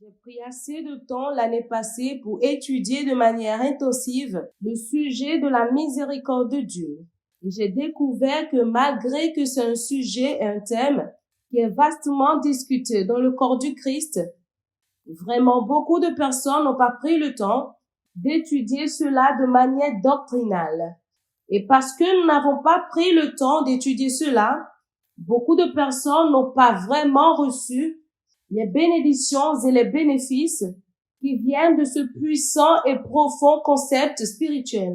J'ai pris assez de temps l'année passée pour étudier de manière intensive le sujet de la miséricorde de Dieu. Et j'ai découvert que malgré que c'est un sujet et un thème qui est vastement discuté dans le corps du Christ, vraiment beaucoup de personnes n'ont pas pris le temps d'étudier cela de manière doctrinale. Et parce que nous n'avons pas pris le temps d'étudier cela, beaucoup de personnes n'ont pas vraiment reçu les bénédictions et les bénéfices qui viennent de ce puissant et profond concept spirituel.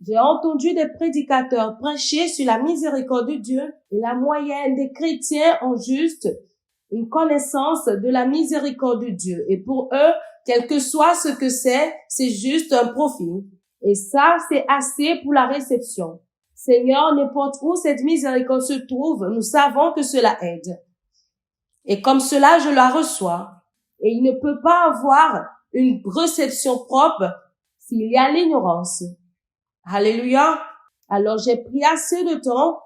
J'ai entendu des prédicateurs prêcher sur la miséricorde de Dieu et la moyenne des chrétiens ont juste une connaissance de la miséricorde de Dieu. Et pour eux, quel que soit ce que c'est juste un profit. Et ça, c'est assez pour la réception. Seigneur, n'importe où cette miséricorde se trouve, nous savons que cela aide. Et comme cela, je la reçois. Et il ne peut pas avoir une réception propre s'il y a l'ignorance. Alléluia. Alors, j'ai pris assez de temps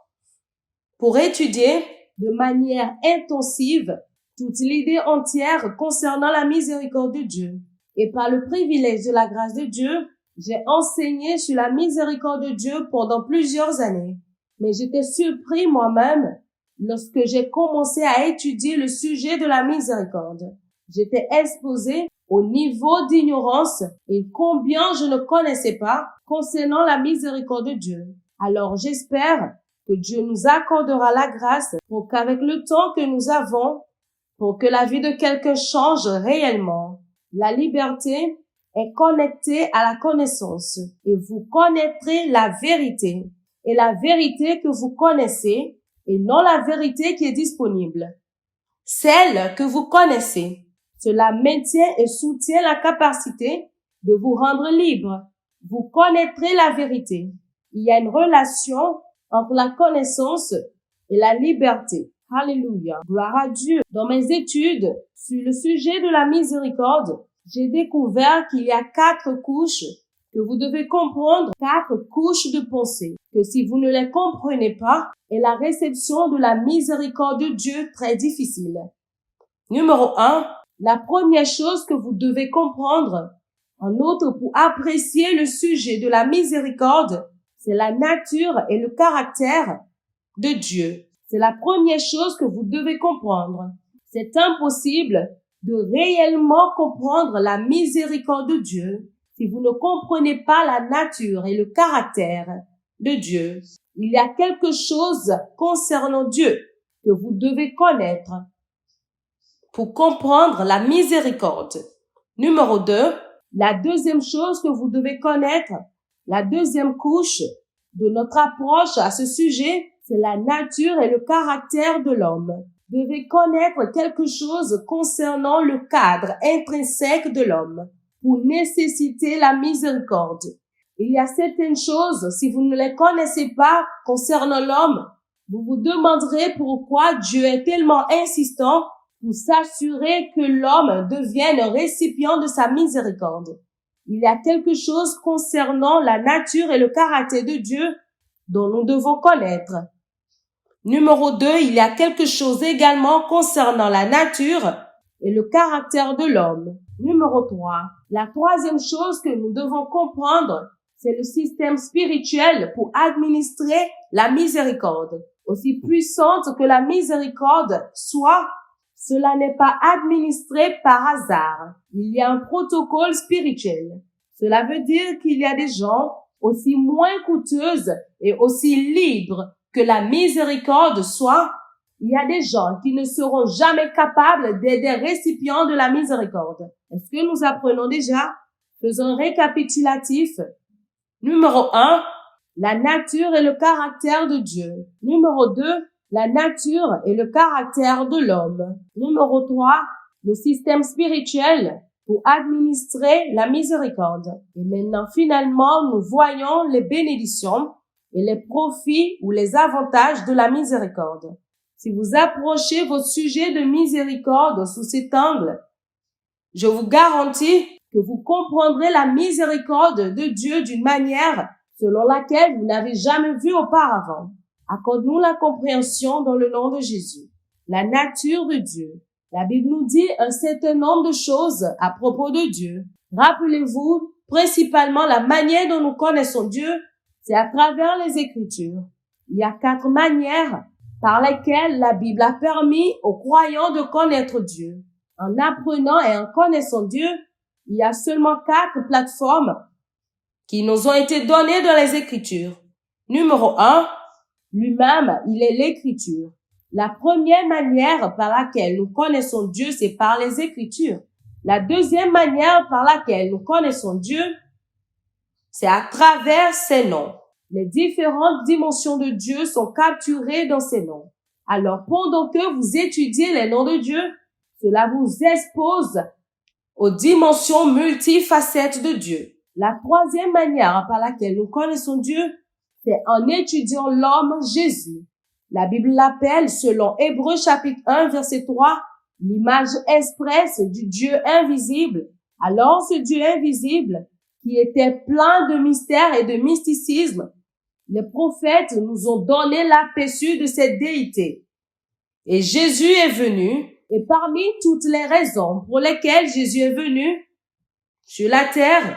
pour étudier de manière intensive toute l'idée entière concernant la miséricorde de Dieu. Et par le privilège de la grâce de Dieu, j'ai enseigné sur la miséricorde de Dieu pendant plusieurs années. Mais j'étais surpris moi-même lorsque j'ai commencé à étudier le sujet de la miséricorde. J'étais exposé au niveau d'ignorance et combien je ne connaissais pas concernant la miséricorde de Dieu. Alors j'espère que Dieu nous accordera la grâce pour qu'avec le temps que nous avons, pour que la vie de quelqu'un change réellement. La liberté est connectée à la connaissance et vous connaîtrez la vérité. Et la vérité que vous connaissez et non la vérité qui est disponible. Celle que vous connaissez, cela maintient et soutient la capacité de vous rendre libre. Vous connaîtrez la vérité. Il y a une relation entre la connaissance et la liberté. Alléluia. Gloire à Dieu. Dans mes études sur le sujet de la miséricorde, j'ai découvert qu'il y a 4 couches que vous devez comprendre, 4 couches de pensée, que si vous ne les comprenez pas, est la réception de la miséricorde de Dieu très difficile. Numéro 1, la première chose que vous devez comprendre, en outre pour apprécier le sujet de la miséricorde, c'est la nature et le caractère de Dieu. C'est la première chose que vous devez comprendre. C'est impossible de réellement comprendre la miséricorde de Dieu si vous ne comprenez pas la nature et le caractère de Dieu. Il y a quelque chose concernant Dieu que vous devez connaître pour comprendre la miséricorde. Numéro 2, la deuxième chose que vous devez connaître, la deuxième couche de notre approche à ce sujet, c'est la nature et le caractère de l'homme. Vous devez connaître quelque chose concernant le cadre intrinsèque de l'homme pour nécessiter la miséricorde. Il y a certaines choses, si vous ne les connaissez pas concernant l'homme, vous vous demanderez pourquoi Dieu est tellement insistant pour s'assurer que l'homme devienne un récipient de sa miséricorde. Il y a quelque chose concernant la nature et le caractère de Dieu dont nous devons connaître. Numéro 2, il y a quelque chose également concernant la nature et le caractère de l'homme. Numéro 3, la troisième chose que nous devons comprendre, c'est le système spirituel pour administrer la miséricorde. Aussi puissante que la miséricorde soit, cela n'est pas administré par hasard. Il y a un protocole spirituel. Cela veut dire qu'il y a des gens aussi moins coûteuses et aussi libres que la miséricorde soit. Il y a des gens qui ne seront jamais capables d'être des récipients de la miséricorde. Est-ce que nous apprenons déjà? Faisons un récapitulatif. Numéro 1, la nature et le caractère de Dieu. Numéro 2, la nature et le caractère de l'homme. Numéro 3, le système spirituel pour administrer la miséricorde. Et maintenant, finalement, nous voyons les bénédictions et les profits ou les avantages de la miséricorde. Si vous approchez votre sujet de miséricorde sous cet angle, je vous garantis que vous comprendrez la miséricorde de Dieu d'une manière selon laquelle vous n'avez jamais vu auparavant. Accorde-nous la compréhension dans le nom de Jésus. La nature de Dieu, La Bible nous dit un certain nombre de choses à propos de Dieu. Rappelez-vous, principalement la manière dont nous connaissons Dieu, c'est à travers les Écritures. Il y a 4 manières par lesquelles la Bible a permis aux croyants de connaître Dieu. En apprenant et en connaissant Dieu, il y a seulement 4 plateformes qui nous ont été données dans les Écritures. Numéro 1, lui-même, il est l'Écriture. La première manière par laquelle nous connaissons Dieu, c'est par les Écritures. La deuxième manière par laquelle nous connaissons Dieu, c'est à travers ses noms. Les différentes dimensions de Dieu sont capturées dans ses noms. Alors, pendant que vous étudiez les noms de Dieu, cela vous expose aux dimensions multifacettes de Dieu. La troisième manière par laquelle nous connaissons Dieu, c'est en étudiant l'homme Jésus. La Bible l'appelle, selon Hébreux chapitre 1, verset 3, l'image expresse du Dieu invisible. Alors ce Dieu invisible, qui était plein de mystères et de mysticisme, les prophètes nous ont donné l'aperçu de cette déité. Et Jésus est venu, et parmi toutes les raisons pour lesquelles Jésus est venu sur la terre,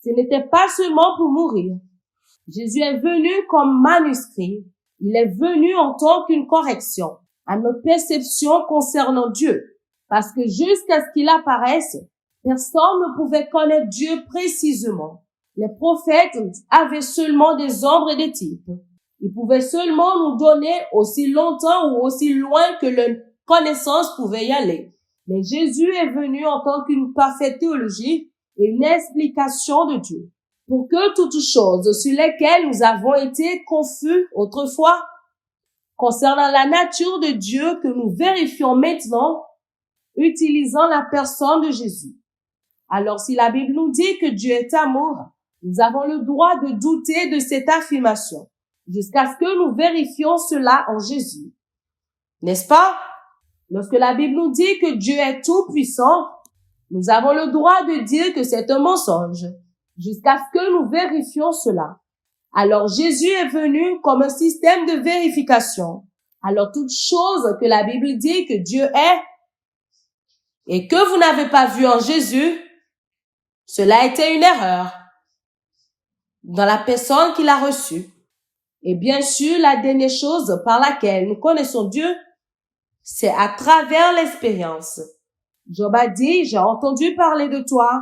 ce n'était pas seulement pour mourir. Jésus est venu comme manuscrit. Il est venu en tant qu'une correction à notre perception concernant Dieu. Parce que jusqu'à ce qu'il apparaisse, personne ne pouvait connaître Dieu précisément. Les prophètes avaient seulement des ombres et des types. Ils pouvaient seulement nous donner aussi longtemps ou aussi loin que leur connaissance pouvait y aller. Mais Jésus est venu en tant qu'une parfaite théologie et une explication de Dieu. Pour que toutes choses sur lesquelles nous avons été confus autrefois, concernant la nature de Dieu que nous vérifions maintenant, utilisant la personne de Jésus. Alors si la Bible nous dit que Dieu est amour, nous avons le droit de douter de cette affirmation, jusqu'à ce que nous vérifions cela en Jésus. N'est-ce pas? Lorsque la Bible nous dit que Dieu est tout puissant, nous avons le droit de dire que c'est un mensonge, jusqu'à ce que nous vérifions cela. Alors Jésus est venu comme un système de vérification. Alors toute chose que la Bible dit que Dieu est et que vous n'avez pas vu en Jésus, cela était une erreur dans la personne qui l'a reçu. Et bien sûr, la dernière chose par laquelle nous connaissons Dieu, c'est à travers l'expérience. Job a dit, j'ai entendu parler de toi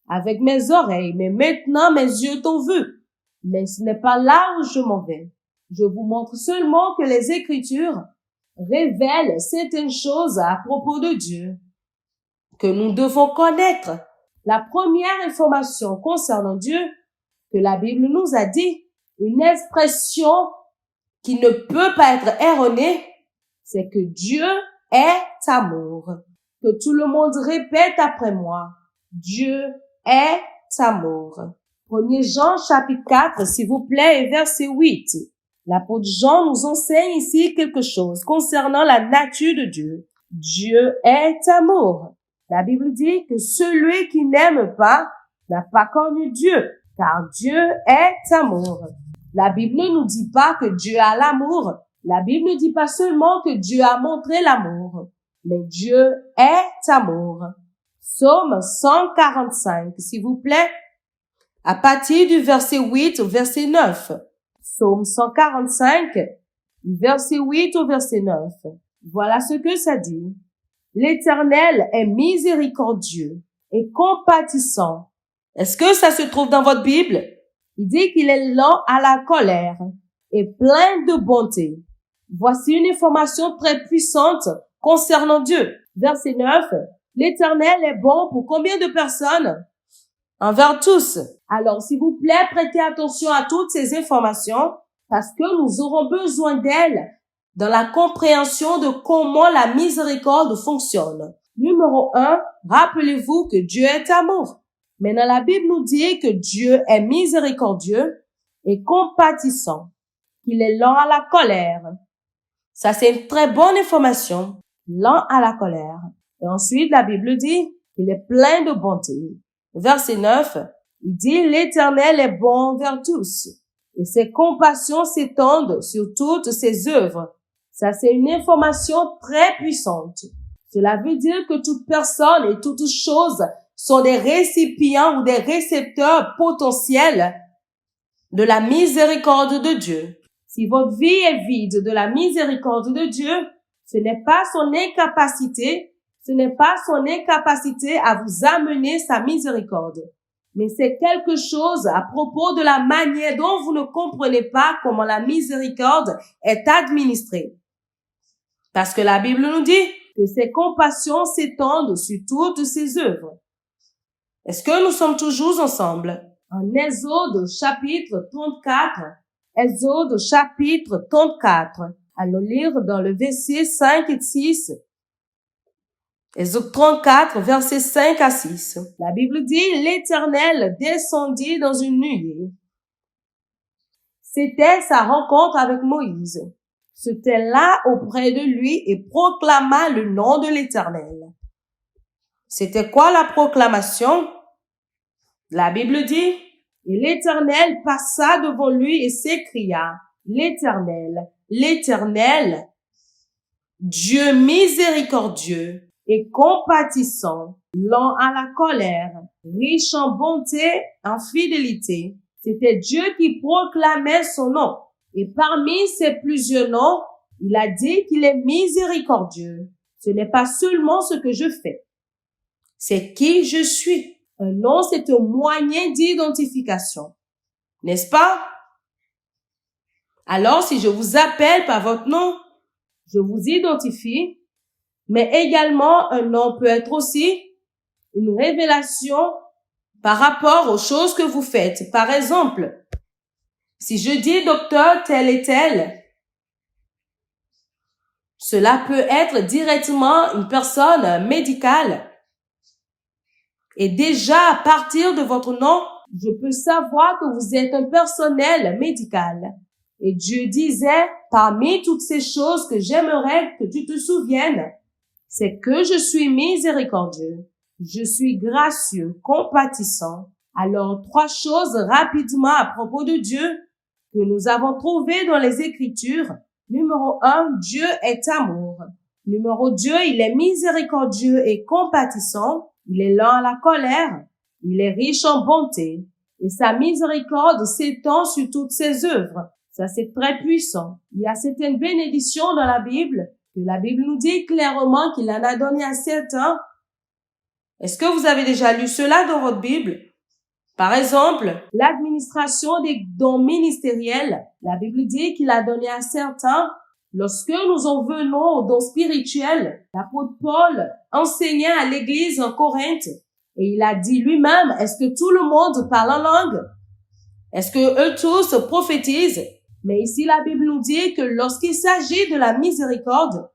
avec mes oreilles, mais maintenant mes yeux t'ont vu. Mais ce n'est pas là où je m'en vais. Je vous montre seulement que les Écritures révèlent certaines choses à propos de Dieu que nous devons connaître. La première information concernant Dieu que la Bible nous a dit, une expression qui ne peut pas être erronée, c'est que Dieu est amour. Que tout le monde répète après moi. Dieu est amour. 1 Jean chapitre 4, s'il vous plaît, et verset 8. L'apôtre Jean nous enseigne ici quelque chose concernant la nature de Dieu. Dieu est amour. La Bible dit que celui qui n'aime pas n'a pas connu Dieu, car Dieu est amour. La Bible ne nous dit pas que Dieu a l'amour. La Bible ne dit pas seulement que Dieu a montré l'amour, mais Dieu est amour. Psaume 145, s'il vous plaît, à partir du verset 8 au verset 9. Psaume 145, du verset 8 au verset 9. Voilà ce que ça dit. L'Éternel est miséricordieux et compatissant. Est-ce que ça se trouve dans votre Bible? Il dit qu'il est lent à la colère et plein de bonté. Voici une information très puissante concernant Dieu. Verset 9. L'Éternel est bon pour combien de personnes? Envers tous. Alors, s'il vous plaît, prêtez attention à toutes ces informations parce que nous aurons besoin d'elles dans la compréhension de comment la miséricorde fonctionne. Numéro 1, rappelez-vous que Dieu est amour. Maintenant, la Bible nous dit que Dieu est miséricordieux et compatissant, qu'il est lent à la colère. Ça, c'est une très bonne information. Lent à la colère. Et ensuite, la Bible dit qu'il est plein de bonté. Verset 9, il dit, l'Éternel est bon envers tous, et ses compassions s'étendent sur toutes ses œuvres. Ça, c'est une information très puissante. Cela veut dire que toute personne et toute chose sont des récipients ou des récepteurs potentiels de la miséricorde de Dieu. Si votre vie est vide de la miséricorde de Dieu, ce n'est pas son incapacité à vous amener sa miséricorde. Mais c'est quelque chose à propos de la manière dont vous ne comprenez pas comment la miséricorde est administrée. Parce que la Bible nous dit que ses compassions s'étendent sur toutes ses œuvres. Est-ce que nous sommes toujours ensemble? En Exode chapitre 34, Exode chapitre 34. Allons lire dans le verset 5 et 6. Exode 34, versets 5 à 6. La Bible dit, l'Éternel descendit dans une nuée. C'était sa rencontre avec Moïse. Se tint là auprès de lui et proclama le nom de l'Éternel. C'était quoi la proclamation? La Bible dit, et l'Éternel passa devant lui et s'écria, l'Éternel, l'Éternel, Dieu miséricordieux et compatissant, lent à la colère, riche en bonté, en fidélité. C'était Dieu qui proclamait son nom. Et parmi ces plusieurs noms, il a dit qu'il est miséricordieux. Ce n'est pas seulement ce que je fais, c'est qui je suis. Un nom, c'est un moyen d'identification, n'est-ce pas? Alors, si je vous appelle par votre nom, je vous identifie, mais également un nom peut être aussi une révélation par rapport aux choses que vous faites. Par exemple, si je dis docteur tel et tel, cela peut être directement une personne médicale. Et déjà, à partir de votre nom, je peux savoir que vous êtes un personnel médical. Et Dieu disait, parmi toutes ces choses que j'aimerais que tu te souviennes, c'est que je suis miséricordieux, je suis gracieux, compatissant. Alors, 3 choses rapidement à propos de Dieu que nous avons trouvées dans les Écritures. Numéro 1, Dieu est amour. Numéro 2, il est miséricordieux et compatissant. Il est lent à la colère. Il est riche en bonté. Et sa miséricorde s'étend sur toutes ses œuvres. Ça, c'est très puissant. Il y a certaines bénédictions dans la Bible que la Bible nous dit clairement qu'il en a donné à certains. Est-ce que vous avez déjà lu cela dans votre Bible? Par exemple, l'administration des dons ministériels. La Bible dit qu'il a donné à certains. Lorsque nous en venons aux dons spirituels, l'apôtre Paul enseignait à l'église en Corinthe et il a dit lui-même, est-ce que tout le monde parle en langue? Est-ce que eux tous prophétisent? Mais ici, la Bible nous dit que lorsqu'il s'agit de la miséricorde,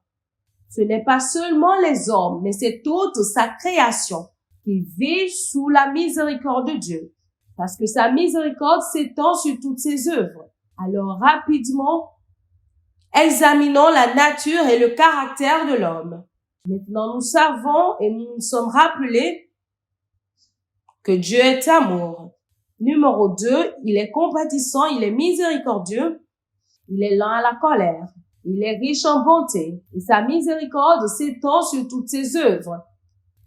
ce n'est pas seulement les hommes, mais c'est toute sa création qui vit sous la miséricorde de Dieu. Parce que sa miséricorde s'étend sur toutes ses œuvres. Alors, rapidement, examinons la nature et le caractère de l'homme. Maintenant, nous savons et nous nous sommes rappelés que Dieu est amour. Numéro 2, il est compatissant, il est miséricordieux, il est lent à la colère, il est riche en bonté et sa miséricorde s'étend sur toutes ses œuvres.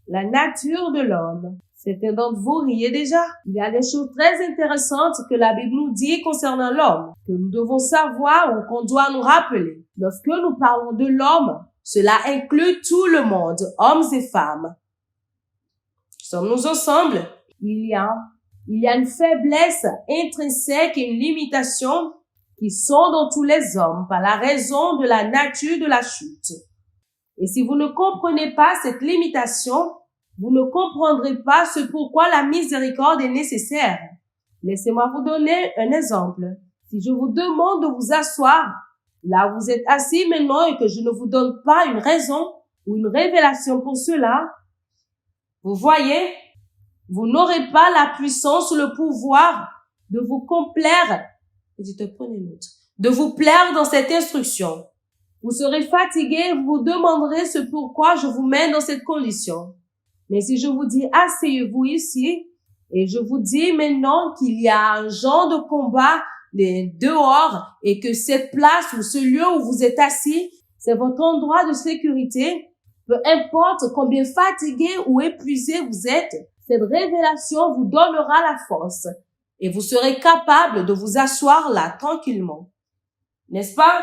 La nature de l'homme. Certains d'entre vous riez déjà. Il y a des choses très intéressantes que la Bible nous dit concernant l'homme, que nous devons savoir ou qu'on doit nous rappeler. Lorsque nous parlons de l'homme, cela inclut tout le monde, hommes et femmes. Sommes-nous ensemble? Il y a une faiblesse intrinsèque et une limitation qui sont dans tous les hommes par la raison de la nature de la chute. Et si vous ne comprenez pas cette limitation, vous ne comprendrez pas ce pourquoi la miséricorde est nécessaire. Laissez-moi vous donner un exemple. Si je vous demande de vous asseoir, là où vous êtes assis maintenant et que je ne vous donne pas une raison ou une révélation pour cela, vous voyez, vous n'aurez pas la puissance, le pouvoir de vous complaire, de vous plaire dans cette instruction. Vous serez fatigué, vous vous demanderez ce pourquoi je vous mets dans cette condition. Mais si je vous dis asseyez-vous ici et je vous dis maintenant qu'il y a un genre de combat dehors et que cette place ou ce lieu où vous êtes assis, c'est votre endroit de sécurité, Peu importe combien fatigué ou épuisé vous êtes, cette révélation vous donnera la force et vous serez capable de vous asseoir là tranquillement. N'est-ce pas?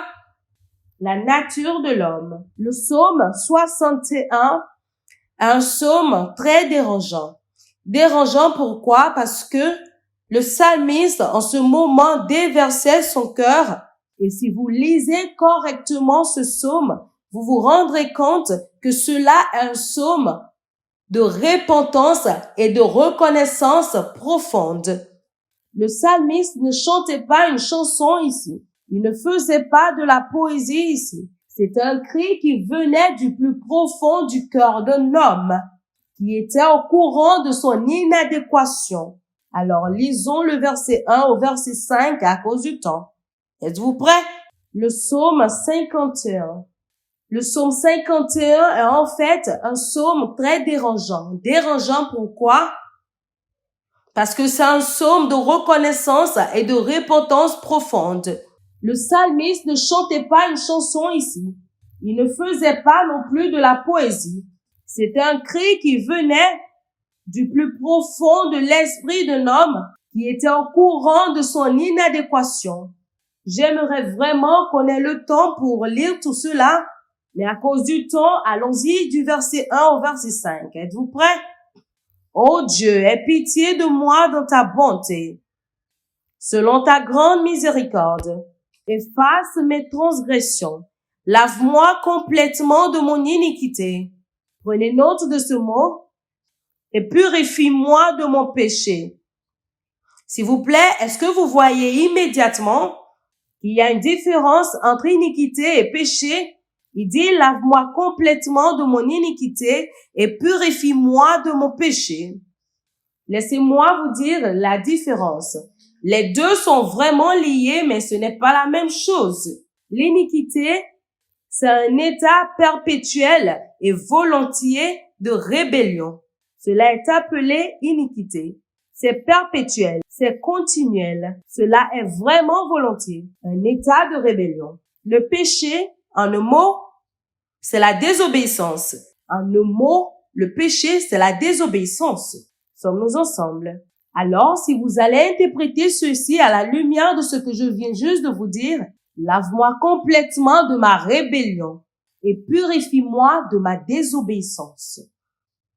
La nature de l'homme. Le psaume 61 est un psaume très dérangeant. Dérangeant pourquoi? Parce que le psalmiste, en ce moment, déversait son cœur. Et si vous lisez correctement ce psaume, vous vous rendrez compte que cela est un psaume de repentance et de reconnaissance profonde. Le psalmiste ne chantait pas une chanson ici. Il ne faisait pas de la poésie ici. C'est un cri qui venait du plus profond du cœur d'un homme qui était au courant de son inadéquation. Alors, lisons le verset 1 au verset 5 à cause du temps. Êtes-vous prêts? Le psaume 51. Le psaume 51 est en fait un psaume très dérangeant. Dérangeant pourquoi? Parce que c'est un psaume de reconnaissance et de repentance profonde. Le psalmiste ne chantait pas une chanson ici. Il ne faisait pas non plus de la poésie. C'était un cri qui venait du plus profond de l'esprit d'un homme qui était au courant de son inadéquation. J'aimerais vraiment qu'on ait le temps pour lire tout cela, mais à cause du temps, allons-y du verset 1 au verset 5. Êtes-vous prêts? Ô Dieu, aie pitié de moi dans ta bonté. Selon ta grande miséricorde, efface mes transgressions. Lave-moi complètement de mon iniquité. Prenez note de ce mot. Et purifie-moi de mon péché. S'il vous plaît, est-ce que vous voyez immédiatement qu'il y a une différence entre iniquité et péché? Il dit, lave-moi complètement de mon iniquité et purifie-moi de mon péché. Laissez-moi vous dire la différence. Les deux sont vraiment liés, mais ce n'est pas la même chose. L'iniquité, c'est un état perpétuel et volontiers de rébellion. Cela est appelé iniquité. C'est perpétuel, c'est continuel. Cela est vraiment volontiers, un état de rébellion. Le péché, en un mot, c'est la désobéissance. En un mot, le péché, c'est la désobéissance. Sommes-nous ensemble? Alors, si vous allez interpréter ceci à la lumière de ce que je viens juste de vous dire, lave-moi complètement de ma rébellion et purifie-moi de ma désobéissance.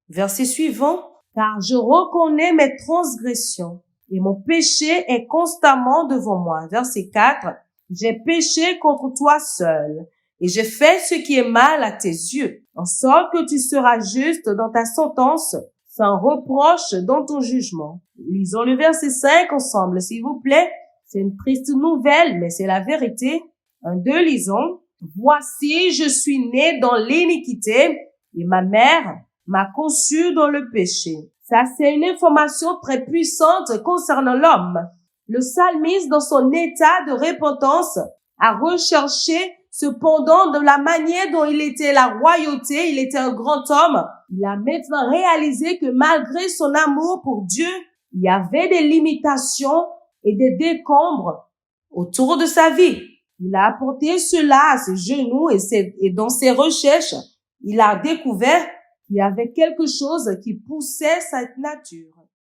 Verset suivant, car je reconnais mes transgressions et mon péché est constamment devant moi. Verset 4, j'ai péché contre toi seul et j'ai fait ce qui est mal à tes yeux, en sorte que tu seras juste dans ta sentence, sans reproche dans ton jugement. Lisons le verset 5 ensemble, s'il vous plaît. C'est une triste nouvelle, mais c'est la vérité. 1, 2, lisons. Voici, je suis né dans l'iniquité et ma mère m'a conçu dans le péché. Ça, c'est une information très puissante concernant l'homme. Le psalmiste, dans son état de repentance, a recherché cependant de la manière dont il était la royauté, il était un grand homme. Il a maintenant réalisé que malgré son amour pour Dieu, il y avait des limitations et des décombres autour de sa vie. Il a apporté cela à ses genoux et dans ses recherches, il a découvert qu'il y avait quelque chose qui poussait cette nature.